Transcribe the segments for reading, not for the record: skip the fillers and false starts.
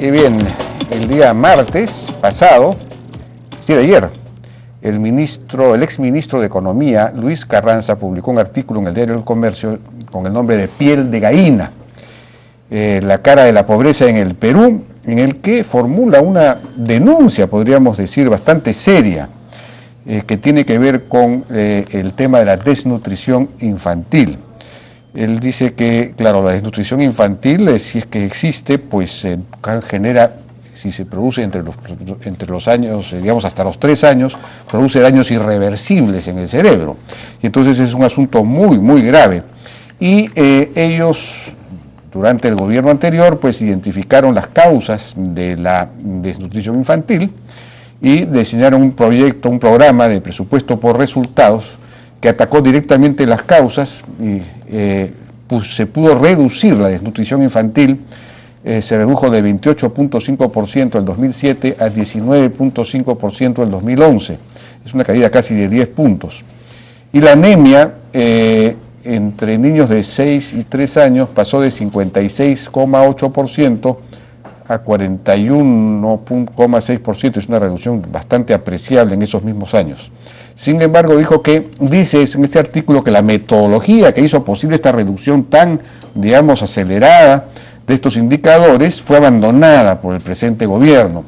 Y bien, el día martes pasado, es decir, ayer, el exministro de Economía, Luis Carranza, publicó un artículo en el diario El Comercio con el nombre de Piel de Gallina, la cara de la pobreza en el Perú, en el que formula una denuncia, podríamos decir, bastante seria, que tiene que ver con el tema de la desnutrición infantil. Él dice que, claro, la desnutrición infantil, si es que existe, pues genera, si se produce entre los años, digamos hasta los 3 años, produce daños irreversibles en el cerebro. Y entonces es un asunto muy, muy grave. Y ellos, durante el gobierno anterior, pues identificaron las causas de la desnutrición infantil y diseñaron un programa de presupuesto por resultados que atacó directamente las causas y pues se pudo reducir la desnutrición infantil, se redujo de 28.5% en 2007 a 19.5% en 2011, es una caída casi de 10 puntos. Y la anemia entre niños de 6 y 3 años pasó de 56,8% a 41,6%, es una reducción bastante apreciable en esos mismos años. Sin embargo, dice en este artículo que la metodología que hizo posible esta reducción tan, digamos, acelerada de estos indicadores fue abandonada por el presente gobierno.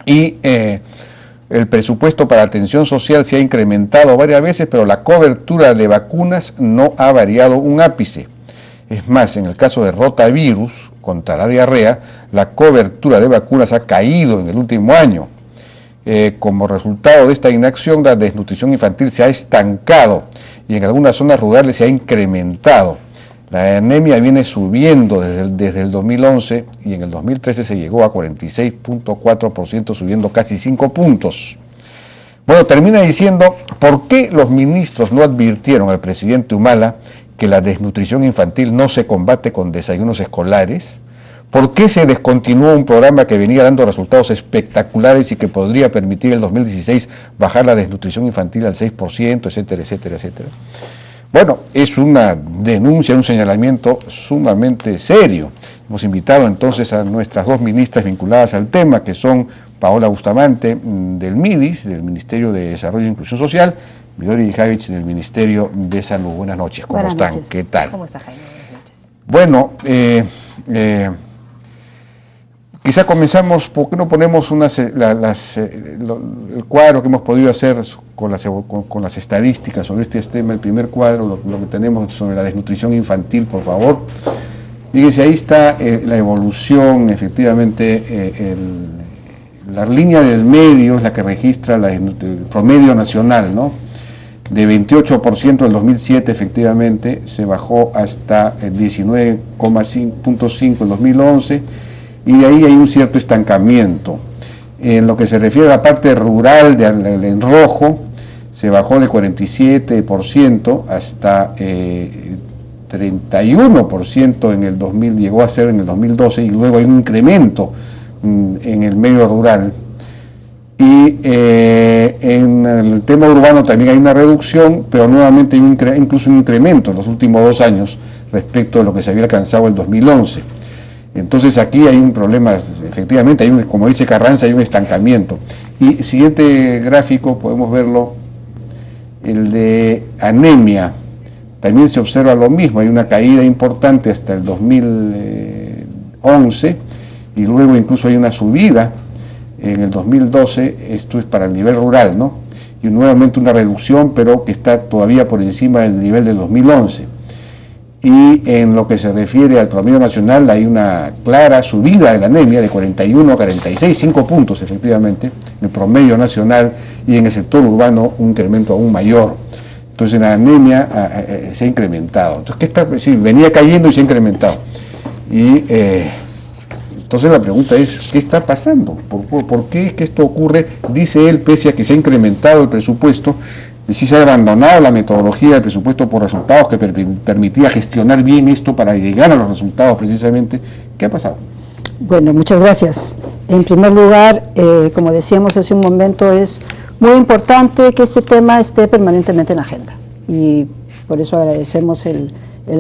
Y el presupuesto para atención social se ha incrementado varias veces, pero la cobertura de vacunas no ha variado un ápice. Es más, en el caso de rotavirus contra la diarrea, la cobertura de vacunas ha caído en el último año. Como resultado de esta inacción, la desnutrición infantil se ha estancado y en algunas zonas rurales se ha incrementado. La anemia viene subiendo desde el 2011 y en el 2013 se llegó a 46.4%, subiendo casi 5 puntos. Bueno, termina diciendo, ¿por qué los ministros no advirtieron al presidente Humala que la desnutrición infantil no se combate con desayunos escolares? ¿Por qué se descontinuó un programa que venía dando resultados espectaculares y que podría permitir en el 2016 bajar la desnutrición infantil al 6%, etcétera, etcétera, etcétera? Bueno, es una denuncia, un señalamiento sumamente serio. Hemos invitado entonces a nuestras 2 ministras vinculadas al tema, que son Paola Bustamante del MIDIS, del Ministerio de Desarrollo e Inclusión Social, Midori Yijavich del Ministerio de Salud. Buenas noches, ¿cómo están? Noches. ¿Qué tal? ¿Cómo está, Jaime? Bueno, Buenas noches. quizá comenzamos, ¿por qué no ponemos el cuadro que hemos podido hacer con las estadísticas sobre este tema, el primer cuadro, lo que tenemos sobre la desnutrición infantil, por favor? Fíjense, ahí está la evolución, efectivamente, la línea del medio es la que registra el promedio nacional, ¿no? De 28% en 2007, efectivamente, se bajó hasta el 19,5% en 2011, y de ahí hay un cierto estancamiento. En lo que se refiere a la parte rural, en rojo, se bajó de 47% hasta 31% en el 2000, llegó a ser en el 2012, y luego hay un incremento en el medio rural. Y en el tema urbano también hay una reducción, pero nuevamente hay incluso un incremento en los últimos 2 años respecto de lo que se había alcanzado en el 2011. Entonces aquí hay un problema, efectivamente, como dice Carranza, hay un estancamiento. Y siguiente gráfico, podemos verlo, el de anemia. También se observa lo mismo, hay una caída importante hasta el 2011 y luego incluso hay una subida en el 2012, esto es para el nivel rural, ¿no? Y nuevamente una reducción, pero que está todavía por encima del nivel del 2011. Y en lo que se refiere al promedio nacional hay una clara subida de la anemia de 41 a 46, 5 puntos efectivamente, en el promedio nacional, y en el sector urbano un incremento aún mayor. Entonces la anemia se ha incrementado. Entonces, venía cayendo y se ha incrementado. Y entonces la pregunta es, ¿qué está pasando? ¿Por qué es que esto ocurre? Dice él, pese a que se ha incrementado el presupuesto, sí se ha abandonado la metodología del presupuesto por resultados que permitía gestionar bien esto para llegar a los resultados precisamente. ¿Qué ha pasado? Bueno, muchas gracias. En primer lugar, como decíamos hace un momento, es muy importante que este tema esté permanentemente en la agenda. Y por eso agradecemos el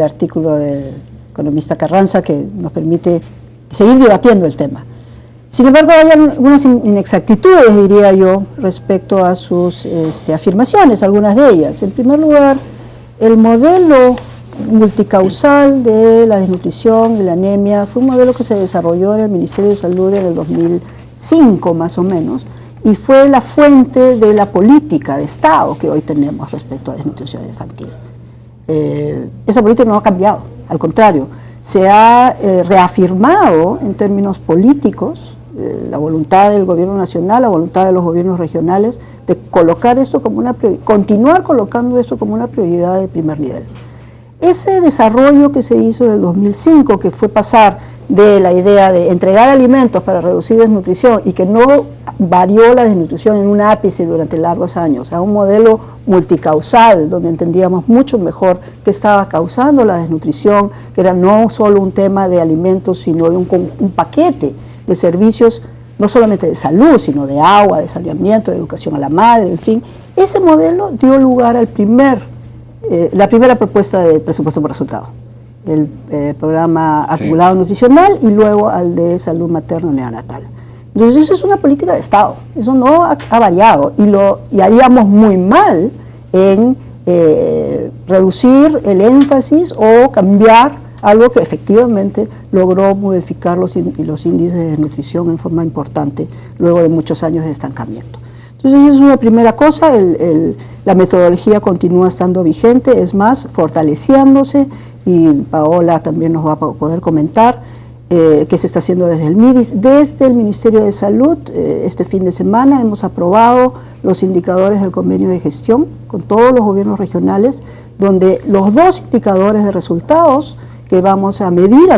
artículo del economista Carranza, que nos permite seguir debatiendo el tema. Sin embargo, hay algunas inexactitudes, diría yo, respecto a sus afirmaciones, algunas de ellas. En primer lugar, el modelo multicausal de la desnutrición y la anemia fue un modelo que se desarrolló en el Ministerio de Salud en el 2005 más o menos, y fue la fuente de la política de Estado que hoy tenemos respecto a desnutrición infantil. Esa política no ha cambiado, al contrario, se ha reafirmado en términos políticos la voluntad del gobierno nacional, la voluntad de los gobiernos regionales de colocar esto como una continuar colocando esto como una prioridad de primer nivel. Ese desarrollo que se hizo en el 2005, que fue pasar de la idea de entregar alimentos para reducir desnutrición y que no varió la desnutrición en un ápice durante largos años, a un modelo multicausal donde entendíamos mucho mejor qué estaba causando la desnutrición, que era no solo un tema de alimentos, sino de un paquete de servicios, no solamente de salud, sino de agua, de saneamiento, de educación a la madre, en fin. Ese modelo dio lugar al la primera propuesta de presupuesto por resultado, el programa articulado nutricional y luego al de salud materno-neonatal. Entonces eso es una política de Estado, eso no ha variado y haríamos muy mal en reducir el énfasis o cambiar algo que efectivamente logró modificar los índices de nutrición en forma importante luego de muchos años de estancamiento. Entonces esa es una primera cosa, la metodología continúa estando vigente, es más, fortaleciéndose, y Paola también nos va a poder comentar que se está haciendo desde el MIDIS. Desde el Ministerio de Salud, este fin de semana hemos aprobado los indicadores del convenio de gestión con todos los gobiernos regionales, donde los dos indicadores de resultados que vamos a medir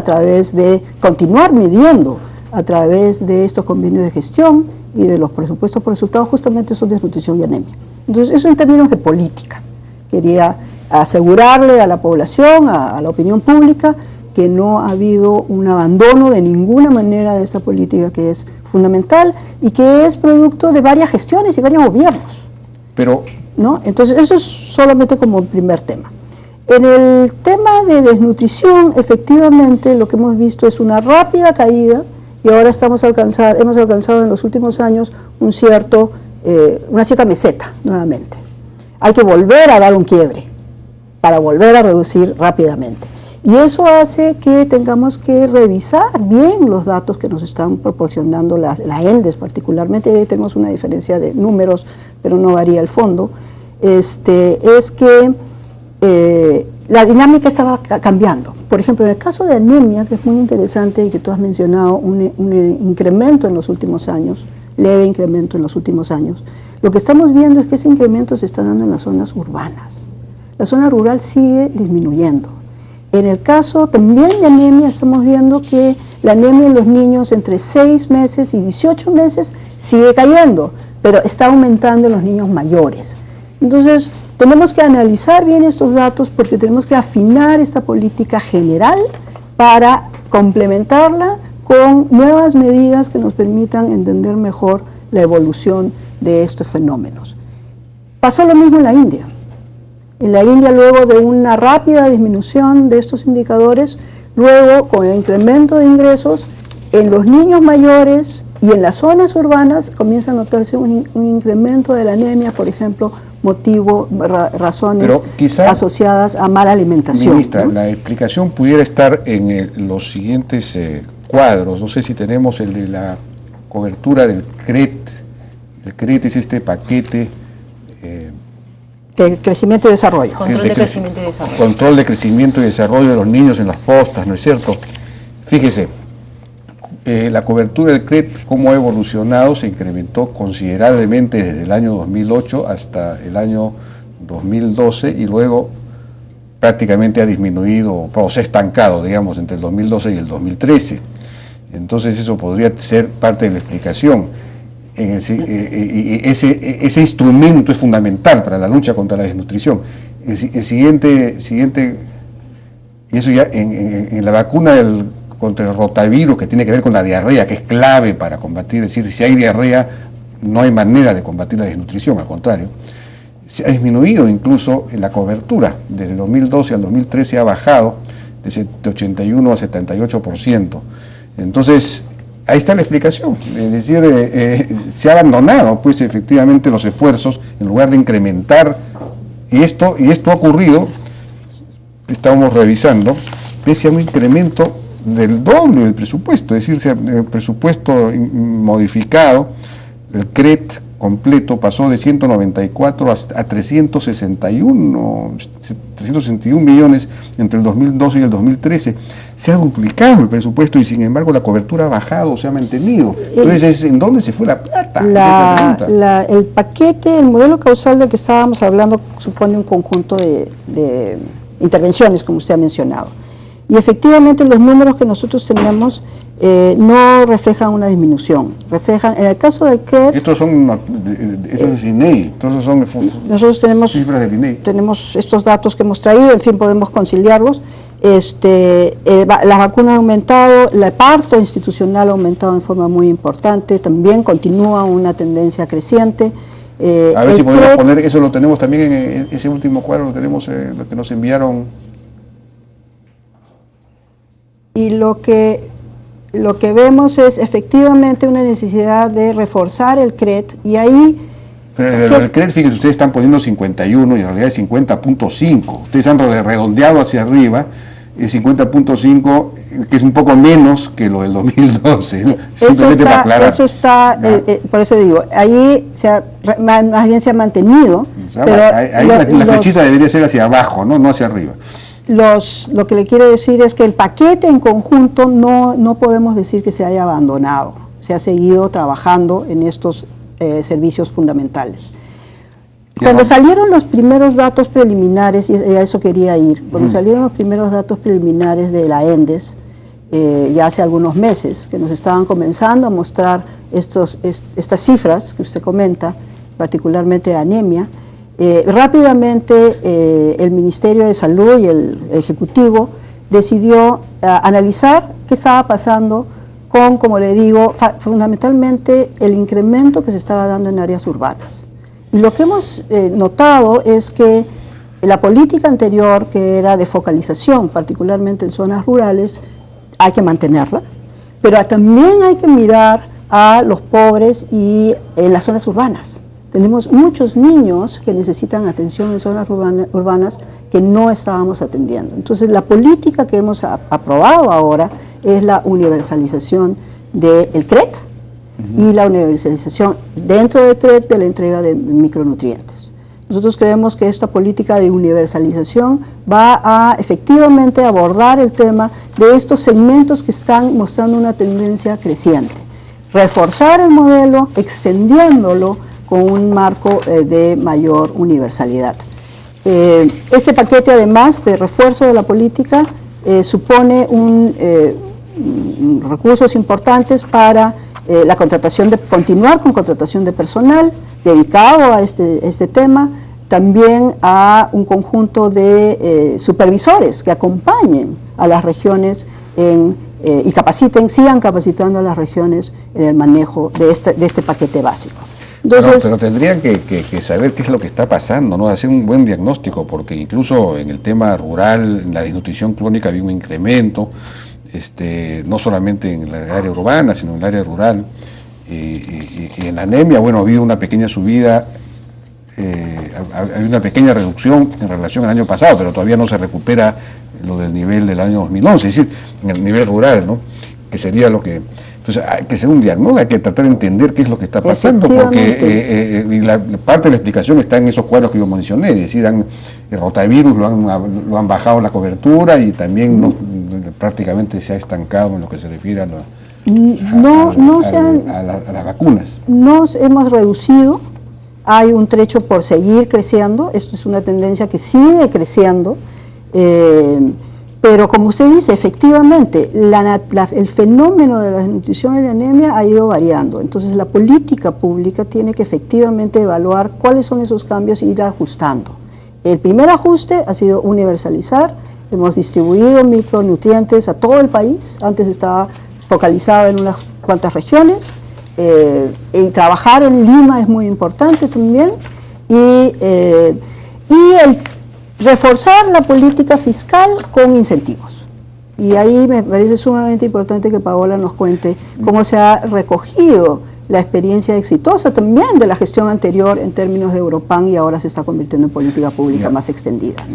continuar midiendo a través de estos convenios de gestión y de los presupuestos por resultados, justamente son desnutrición y anemia. Entonces, eso en términos de política. Quería asegurarle a la población, a la opinión pública, que no ha habido un abandono de ninguna manera de esta política que es fundamental y que es producto de varias gestiones y varios gobiernos. ¿No? Entonces, eso es solamente como el primer tema. En el tema de desnutrición, efectivamente, lo que hemos visto es una rápida caída y ahora hemos alcanzado en los últimos años una cierta meseta nuevamente. Hay que volver a dar un quiebre para volver a reducir rápidamente. Y eso hace que tengamos que revisar bien los datos que nos están proporcionando la ENDES particularmente. Tenemos una diferencia de números, pero no varía el fondo. Es que la dinámica estaba cambiando. Por ejemplo, en el caso de anemia, que es muy interesante y que tú has mencionado, un incremento en los últimos años, leve incremento en los últimos años, lo que estamos viendo es que ese incremento se está dando en las zonas urbanas. La zona rural sigue disminuyendo. En el caso también de anemia, estamos viendo que la anemia en los niños entre 6 meses y 18 meses sigue cayendo, pero está aumentando en los niños mayores. Entonces, tenemos que analizar bien estos datos porque tenemos que afinar esta política general para complementarla con nuevas medidas que nos permitan entender mejor la evolución de estos fenómenos. Pasó lo mismo en la India. En la India, luego de una rápida disminución de estos indicadores, luego con el incremento de ingresos, en los niños mayores y en las zonas urbanas comienza a notarse un incremento de la anemia, por ejemplo, razones asociadas a mala alimentación. Ministra, ¿no? La explicación pudiera estar en los siguientes cuadros. No sé si tenemos el de la cobertura del CRET. El CRET es este paquete de crecimiento y desarrollo. Control de crecimiento y desarrollo. Control de crecimiento y desarrollo de los niños en las postas, ¿no es cierto? Fíjese, la cobertura del CRET, cómo ha evolucionado, se incrementó considerablemente desde el año 2008 hasta el año 2012 y luego prácticamente ha disminuido, o se ha estancado, digamos, entre el 2012 y el 2013. Entonces eso podría ser parte de la explicación. Ese instrumento es fundamental para la lucha contra la desnutrición. El siguiente, y eso ya en la vacuna contra el rotavirus, que tiene que ver con la diarrea, que es clave para combatir, es decir, si hay diarrea no hay manera de combatir la desnutrición, al contrario. Se ha disminuido incluso en la cobertura, desde el 2012 al 2013 ha bajado de 81 a 78%. Entonces, ahí está la explicación, es decir, se ha abandonado pues efectivamente los esfuerzos en lugar de incrementar, y esto ha ocurrido, estábamos revisando, pese a un incremento del doble del presupuesto, es decir, el presupuesto modificado, el CRET completo pasó de 194 a 361 millones entre el 2012 y el 2013. Se ha duplicado el presupuesto y sin embargo la cobertura ha bajado, se ha mantenido. Entonces, ¿en dónde se fue la plata? El paquete, el modelo causal del que estábamos hablando supone un conjunto de intervenciones, como usted ha mencionado. Y efectivamente los números que nosotros tenemos no reflejan una disminución, reflejan, en el caso del CRET... Estos es INEI, entonces son nosotros tenemos cifras del INEI. Tenemos estos datos que hemos traído, en fin, podemos conciliarlos. Las vacunas han aumentado, el parto institucional ha aumentado en forma muy importante, también continúa una tendencia creciente. A ver si podemos poner, eso lo tenemos también en ese último cuadro, lo tenemos, lo que nos enviaron. Y lo que vemos es efectivamente una necesidad de reforzar el CRET, y ahí... Pero el CRET, fíjense, ustedes están poniendo 51 y en realidad es 50.5. Ustedes han redondeado hacia arriba, el 50.5, que es un poco menos que lo del 2012, ¿no? Simplemente para aclarar. Eso está, por eso digo, ahí más bien se ha mantenido. O sea, pero ahí la flechita debería ser hacia abajo, no hacia arriba. Lo que le quiero decir es que el paquete en conjunto no podemos decir que se haya abandonado, se ha seguido trabajando en estos servicios fundamentales. Cuando salieron los primeros datos preliminares, y a eso quería ir, cuando salieron los primeros datos preliminares de la ENDES, ya hace algunos meses, que nos estaban comenzando a mostrar estas cifras que usted comenta, particularmente de anemia, rápidamente el Ministerio de Salud y el Ejecutivo decidió analizar qué estaba pasando con, como le digo, fundamentalmente el incremento que se estaba dando en áreas urbanas. Y lo que hemos notado es que la política anterior, que era de focalización, particularmente en zonas rurales, hay que mantenerla, pero también hay que mirar a los pobres y en las zonas urbanas. Tenemos muchos niños que necesitan atención en zonas urbanas que no estábamos atendiendo. Entonces, la política que hemos aprobado ahora es la universalización del CRET y la universalización dentro del CRET de la entrega de micronutrientes. Nosotros creemos que esta política de universalización va a efectivamente abordar el tema de estos segmentos que están mostrando una tendencia creciente. Reforzar el modelo, extendiéndolo con un marco de mayor universalidad. Este paquete, además de refuerzo de la política, supone recursos importantes para la contratación continuar con contratación de personal dedicado a este tema, también a un conjunto de supervisores que acompañen a las regiones y sigan capacitando a las regiones en el manejo de este paquete básico. Entonces, pero tendrían que saber qué es lo que está pasando, ¿no? Hacer un buen diagnóstico, porque incluso en el tema rural, en la desnutrición crónica había un incremento, no solamente en la área urbana, sino en el área rural, y en la anemia, bueno, ha habido una pequeña subida, hay una pequeña reducción en relación al año pasado, pero todavía no se recupera lo del nivel del año 2011, es decir, en el nivel rural, ¿no? Que sería lo que... Entonces hay que hacer un diagnóstico, hay que tratar de entender qué es lo que está pasando, porque parte de la explicación está en esos cuadros que yo mencioné, es decir, el rotavirus lo han bajado la cobertura y también prácticamente se ha estancado en lo que se refiere a las vacunas. Nos hemos reducido, hay un trecho por seguir creciendo, esto es una tendencia que sigue creciendo, pero como usted dice, efectivamente, el fenómeno de la desnutrición y la anemia ha ido variando. Entonces, la política pública tiene que efectivamente evaluar cuáles son esos cambios e ir ajustando. El primer ajuste ha sido universalizar. Hemos distribuido micronutrientes a todo el país. Antes estaba focalizado en unas cuantas regiones. Y trabajar en Lima es muy importante también. Y reforzar la política fiscal con incentivos. Y ahí me parece sumamente importante que Paola nos cuente cómo se ha recogido la experiencia exitosa también de la gestión anterior en términos de Europan y ahora se está convirtiendo en política pública más extendida, ¿no?